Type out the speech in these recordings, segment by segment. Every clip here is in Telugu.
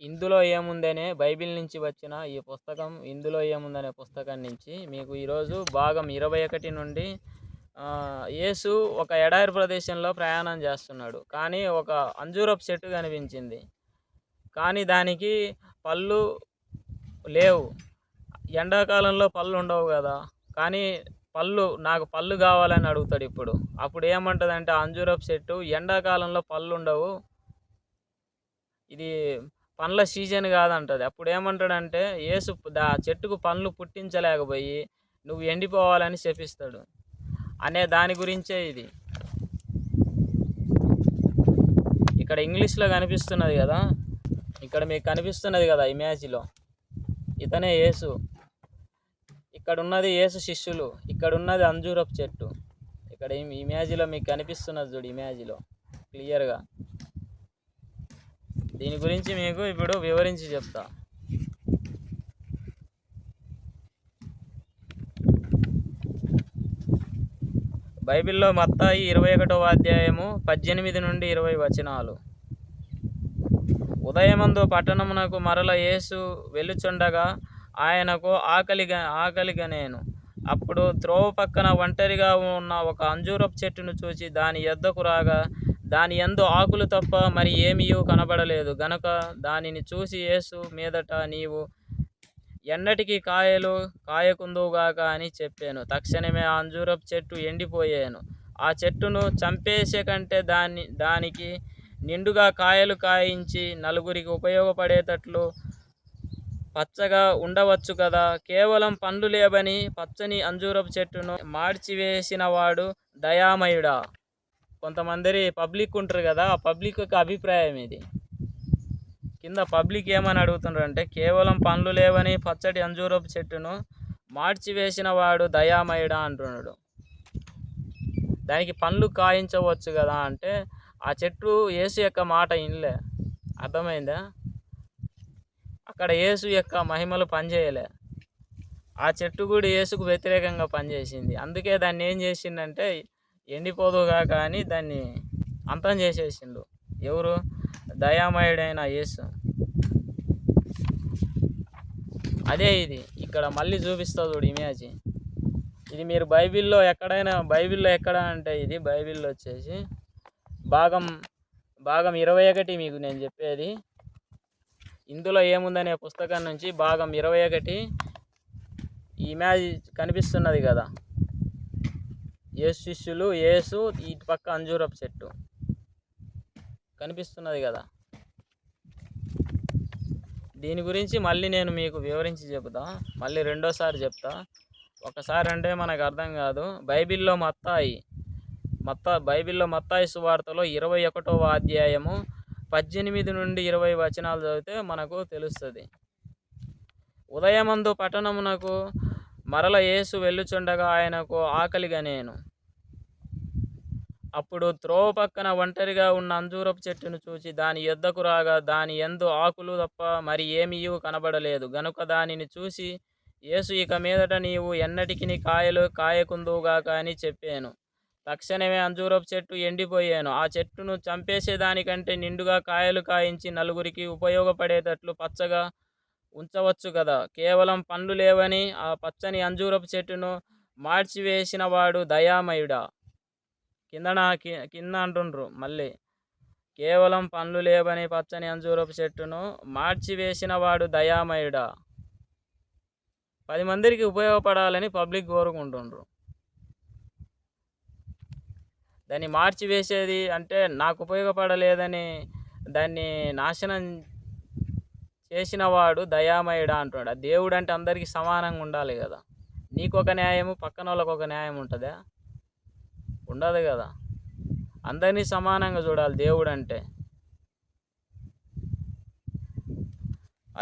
ఇందులో ఏముందనే బైబిల్ నుంచి వచ్చిన ఈ పుస్తకం ఇందులో ఏముందనే పుస్తకం నుంచి మీకు ఈరోజు భాగం 21 నుండి యేసు ఒక ఎడారి ప్రదేశంలో ప్రయాణం చేస్తున్నాడు. కానీ ఒక అంజూరపు చెట్టు కనిపించింది. కానీ దానికి పళ్ళు లేవు. ఎండాకాలంలో పళ్ళు ఉండవు కదా. కానీ నాకు పళ్ళు కావాలని అడుగుతాడు ఇప్పుడు. అప్పుడు ఏమంటుందంటే అంజూరపు చెట్టు, ఎండాకాలంలో పళ్ళు ఉండవు, ఇది పండ్ల సీజన్ కాదంటది. అప్పుడు ఏమంటాడంటే యేసు చెట్టుకు పండ్లు పుట్టించలేకపోయి నువ్వు ఎండిపోవాలని శపిస్తాడు అనే దాని గురించే ఇది. ఇక్కడ ఇంగ్లీష్లో కనిపిస్తున్నది కదా, ఇక్కడ మీకు కనిపిస్తున్నది కదా ఇమేజ్లో, ఇతనే యేసు. ఇక్కడ ఉన్నది యేసు శిష్యులు, ఇక్కడ ఉన్నది అంజూరపు చెట్టు. ఇక్కడ ఇమేజ్లో మీకు కనిపిస్తున్నది చూడు, ఇమేజ్లో క్లియర్గా. దీని గురించి మీకు ఇప్పుడు వివరించి చెప్తా. బైబిల్లో మత్తాయి 21వ అధ్యాయము 18 నుండి 20 వచనాలు. ఉదయమందు పట్టణమునకు మరల యేసు వెళ్ళుచుండగా ఆయనకు ఆకలిగా నేను. అప్పుడు త్రోవ పక్కన ఒంటరిగా ఉన్న ఒక అంజూరపు చెట్టును చూచి దాని యొద్దకు రాగా దాని యందు ఆకులు తప్ప మరి ఏమీయూ కనబడలేదు గనుక దానిని చూసి యేసు మీదట నీవు ఎన్నటికీ కాయలు కాయకుందువుగాక అని చెప్పాను. తక్షణమే ఆ అంజూరపు చెట్టు ఎండిపోయాను. ఆ చెట్టును చంపేసే కంటే దానికి నిండుగా కాయలు కాయించి నలుగురికి ఉపయోగపడేటట్లు పచ్చగా ఉండవచ్చు కదా. కేవలం పండ్లు లేవని పచ్చని అంజూరపు చెట్టును మార్చివేసిన వాడు దయామయుడా. కొంతమంది పబ్లిక్ ఉంటారు కదా, ఆ పబ్లిక్ యొక్క అభిప్రాయం ఇది. కింద పబ్లిక్ ఏమని అడుగుతున్నారు అంటే, కేవలం పండ్లు లేవని పచ్చటి అంజూరపు చెట్టును మార్చివేసిన వాడు దయామయుడా అంటున్నాడు. దానికి పండ్లు కాయించవచ్చు కదా అంటే ఆ చెట్టు యేసు యొక్క మాట వినలే. అర్థమైందా? అక్కడ యేసు యొక్క మహిమలు పనిచేయలే. ఆ చెట్టు కూడా యేసుకు వ్యతిరేకంగా పనిచేసింది. అందుకే దాన్ని ఏం చేసిందంటే ఎండిపోదుగా కానీ దాన్ని అంతం చేసేసిండు. ఎవరు? దయామయుడైన యేసు. అదే ఇది ఇక్కడ మళ్ళీ చూపిస్తా చూడు ఇమేజ్. ఇది మీరు బైబిల్లో ఎక్కడ అంటే ఇది బైబిల్లో వచ్చేసి భాగం 21 మీకు నేను చెప్పేది. ఇందులో ఏముందనే పుస్తకం నుంచి భాగం 21 ఇమేజ్ కనిపిస్తున్నది కదా, యేసు శిష్యులు, యేసు, ఇటు పక్క అంజూరపు చెట్టు కనిపిస్తున్నది కదా. దీని గురించి మళ్ళీ నేను మీకు వివరించి చెబుతా, మళ్ళీ రెండోసారి చెప్తా. ఒకసారి అంటే మనకు అర్థం కాదు. బైబిల్లో మత్తాయి సువార్తలో 21వ అధ్యాయము 18 నుండి 20 వచనాలు చదివితే మనకు తెలుస్తుంది. ఉదయమందు పట్టణమునకు మరల యేసు వెళ్ళుచుండగా ఆయనకు ఆకలిగా నేను. అప్పుడు త్రోవ పక్కన ఒంటరిగా ఉన్న అంజూరపు చెట్టును చూచి దాని యొద్దకు రాగా దాని యందు ఆకులు తప్ప మరి ఏమీయూ కనబడలేదు గనుక దానిని చూసి యేసు ఇక మీదట నీవు ఎన్నటికి కాయలు కాయకుందువుగాక అని చెప్పాను. తక్షణమే అంజూరపు చెట్టు ఎండిపోయాను. ఆ చెట్టును చంపేసేదానికంటే నిండుగా కాయలు కాయించి నలుగురికి ఉపయోగపడేటట్లు పచ్చగా ఉంచవచ్చు కదా. కేవలం పండ్లు లేవని ఆ పచ్చని అంజూరపు చెట్టును మార్చివేసిన వాడు దయామయుడా. కింద అంటుండ్రు మళ్ళీ, కేవలం పండ్లు లేవని పచ్చని అంజూరపు చెట్టును మార్చివేసిన వాడు దయామయుడా. 10 మందికి ఉపయోగపడాలని పబ్లిక్ కోరుకుంటుండ్రు. దాన్ని మార్చివేసేది అంటే నాకు ఉపయోగపడలేదని దాన్ని నాశనం చేసిన వాడు దయామయుడా అంటాడు. దేవుడు అంటే అందరికీ సమానంగా ఉండాలి కదా. నీకొక న్యాయము, పక్కన వాళ్ళకు ఒక న్యాయం ఉంటుందా? ఉండదు కదా. అందరినీ సమానంగా చూడాలి దేవుడు అంటే.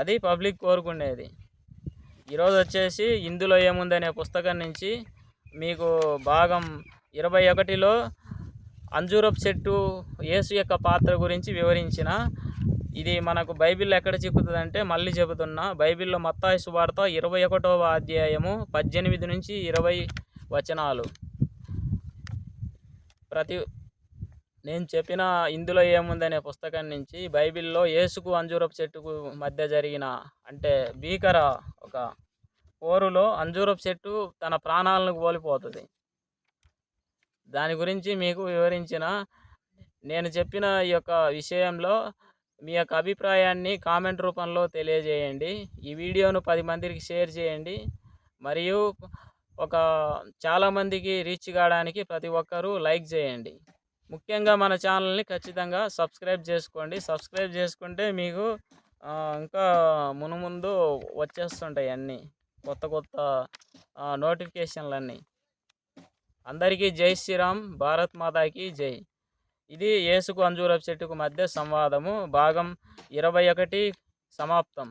అది పబ్లిక్ కోరుకునేది. ఈరోజు వచ్చేసి ఇందులో ఏముందనే పుస్తకం నుంచి మీకు భాగం 21లో అంజూరపు చెట్టు యేసు యొక్క పాత్ర గురించి వివరించిన. ఇది మనకు బైబిల్లో ఎక్కడ చిక్కుతుందంటే మళ్ళీ చెబుతున్నా, బైబిల్లో మత్తాయి సువార్త 21వ అధ్యాయము 18 నుంచి 20 వచనాలు. నేను చెప్పిన ఇందులో ఏముందనే పుస్తకం నుంచి బైబిల్‌లో యేసుకు అంజూరపు చెట్టుకు మధ్య జరిగిన అంటే భీకర ఒక పోరులో అంజూరపు చెట్టు తన ప్రాణాలను కోల్పోతది. దాని గురించి మీకు వివరించిన నేను చెప్పిన ఈ యొక్క విషయంలో మీ యొక్క అభిప్రాయాన్ని కామెంట్ రూపంలో తెలియజేయండి. ఈ వీడియోను 10 మందికి షేర్ చేయండి. మరియు ఒక చాలామందికి రీచ్ కావడానికి ప్రతి ఒక్కరూ లైక్ చేయండి. ముఖ్యంగా మన ఛానల్ని ఖచ్చితంగా సబ్స్క్రైబ్ చేసుకోండి. సబ్స్క్రైబ్ చేసుకుంటే మీకు ఇంకా మునుముందు వచ్చేస్తుంటాయి అన్నీ కొత్త కొత్త నోటిఫికేషన్లన్నీ. అందరికీ జై శ్రీరామ్, భారత్ మాతాకి జై. ఇది యేసుకు అంజూరపు చెట్టుకు మధ్య సంవాదము భాగం 21 సమాప్తం.